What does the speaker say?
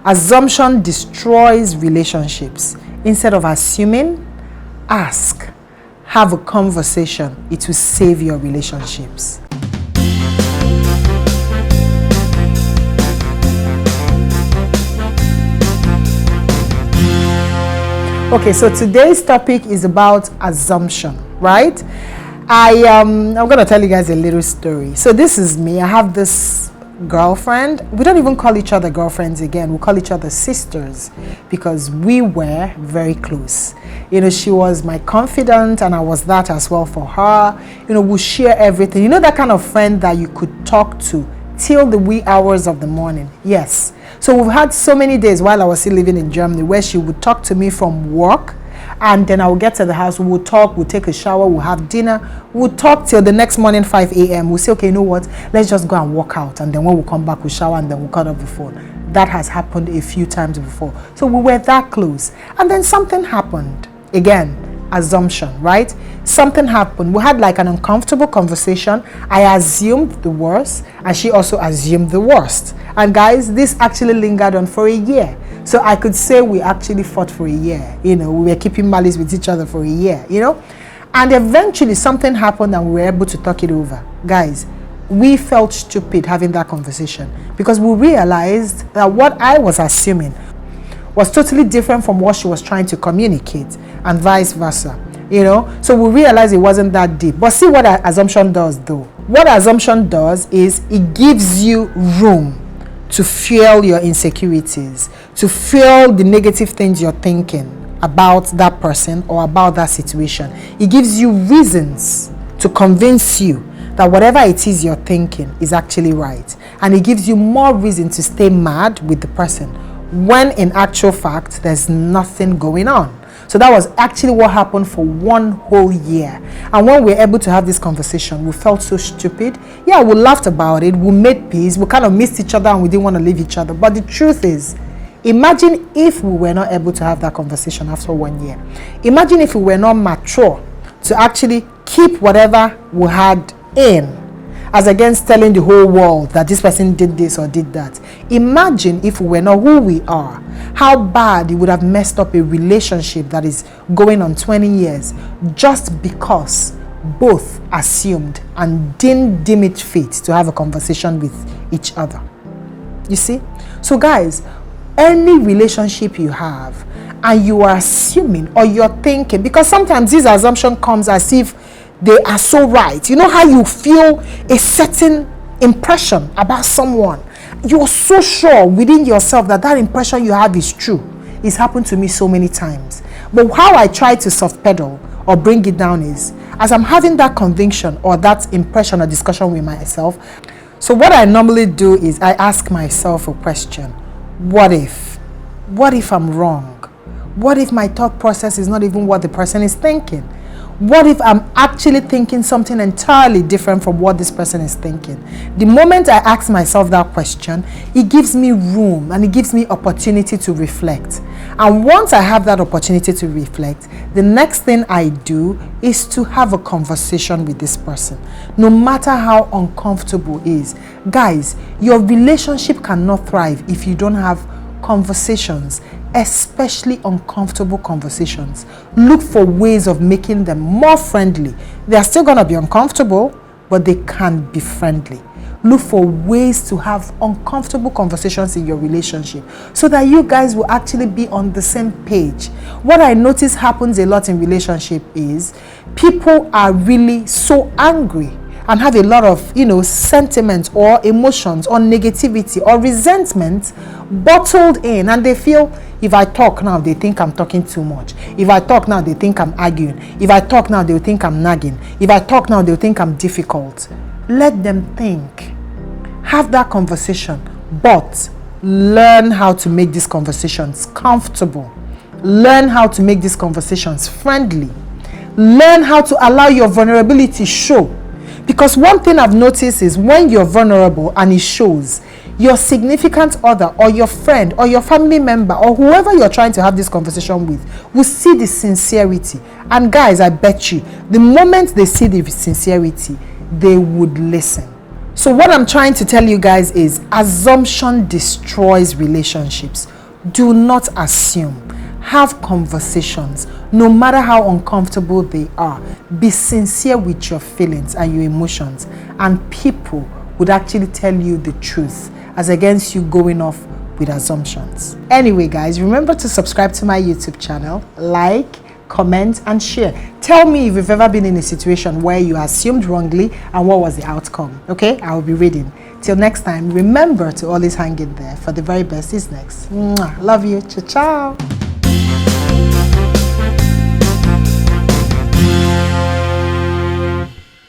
Assumption destroys relationships. Instead of assuming, ask. Have a conversation. It will save your relationships. Okay, so today's topic is about assumption, right? I'm going to tell you guys a little story. So this is me. I have this girlfriend. We don't even call each other girlfriends again. We call each other sisters because we were very close. You know, she was my confidant and I was that as well for her. You know, we share everything. You know, that kind of friend that you could talk to till the wee hours of the morning. Yes. So we've had so many days while I was still living in Germany where she would talk to me from work, and then I would get to the house, we would talk, we'll take a shower, we'll have dinner, we'll talk till the next morning 5 a.m. We'll say, okay, you know what, let's just go and walk out, and then when we come back, we'll shower, and then we'll cut off the phone. That has happened a few times before. So we were that close, and then something happened. Again, assumption, right? Something happened. We had like an uncomfortable conversation. I assumed the worst, and she also assumed the worst. And guys, this actually lingered on for a year. So I could say we actually fought for a year. You know, we were keeping malice with each other for a year, you know. And eventually something happened and we were able to talk it over. Guys, we felt stupid having that conversation because we realized that what I was assuming was totally different from what she was trying to communicate, and vice versa, you know. So we realized it wasn't that deep. But see what an assumption does though. What assumption does is it gives you room to fuel your insecurities, to fuel the negative things you're thinking about that person or about that situation. It gives you reasons to convince you that whatever it is you're thinking is actually right. And it gives you more reason to stay mad with the person when in actual fact there's nothing going on. So that was actually what happened for 1 whole year. And when we were able to have this conversation, we felt so stupid. Yeah, we laughed about it. We made peace. We kind of missed each other and we didn't want to leave each other. But the truth is, imagine if we were not able to have that conversation after 1 year. Imagine if we were not mature to actually keep whatever we had in, as against telling the whole world that this person did this or did that. Imagine if we were not who we are, how bad it would have messed up a relationship that is going on 20 years just because both assumed and didn't deem it fit to have a conversation with each other. You see? So guys, any relationship you have and you are assuming or you're thinking, because sometimes this assumption comes as if they are so right. You know how you feel a certain impression about someone. You're so sure within yourself that that impression you have is true. It's happened to me so many times. But how I try to soft pedal or bring it down is, as I'm having that conviction or that impression or discussion with myself, so what I normally do is I ask myself a question. What if? What if I'm wrong? What if my thought process is not even what the person is thinking? What if I'm actually thinking something entirely different from what this person is thinking? The moment I ask myself that question, it gives me room and it gives me opportunity to reflect. And once I have that opportunity to reflect, the next thing I do is to have a conversation with this person, no matter how uncomfortable it is. Guys, your relationship cannot thrive if you don't have conversations, especially uncomfortable conversations. Look for ways of making them more friendly. They are still going to be uncomfortable, but they can be friendly. Look for ways to have uncomfortable conversations in your relationship so that you guys will actually be on the same page. What I notice happens a lot in relationship is people are really so angry and have a lot of, sentiments or emotions or negativity or resentment bottled in, and they feel, if I talk now, they think I'm talking too much. If I talk now, they think I'm arguing. If I talk now, they'll think I'm nagging. If I talk now, they'll think I'm difficult. Let them think. Have that conversation, but learn how to make these conversations comfortable. Learn how to make these conversations friendly. Learn how to allow your vulnerability show. Because one thing I've noticed is when you're vulnerable and it shows, your significant other or your friend or your family member or whoever you're trying to have this conversation with will see the sincerity. And guys, I bet you, the moment they see the sincerity, they would listen. So what I'm trying to tell you guys is assumption destroys relationships. Do not assume. Have conversations, no matter how uncomfortable they are. Be sincere with your feelings and your emotions, and people would actually tell you the truth as against you going off with assumptions. Anyway guys, remember to subscribe to my YouTube channel, like, comment and share. Tell me if you've ever been in a situation where you assumed wrongly and what was the outcome. Okay, I will be reading. Till next time, remember to always hang in there, for the very best is next. Mwah. Love you. Ciao ciao.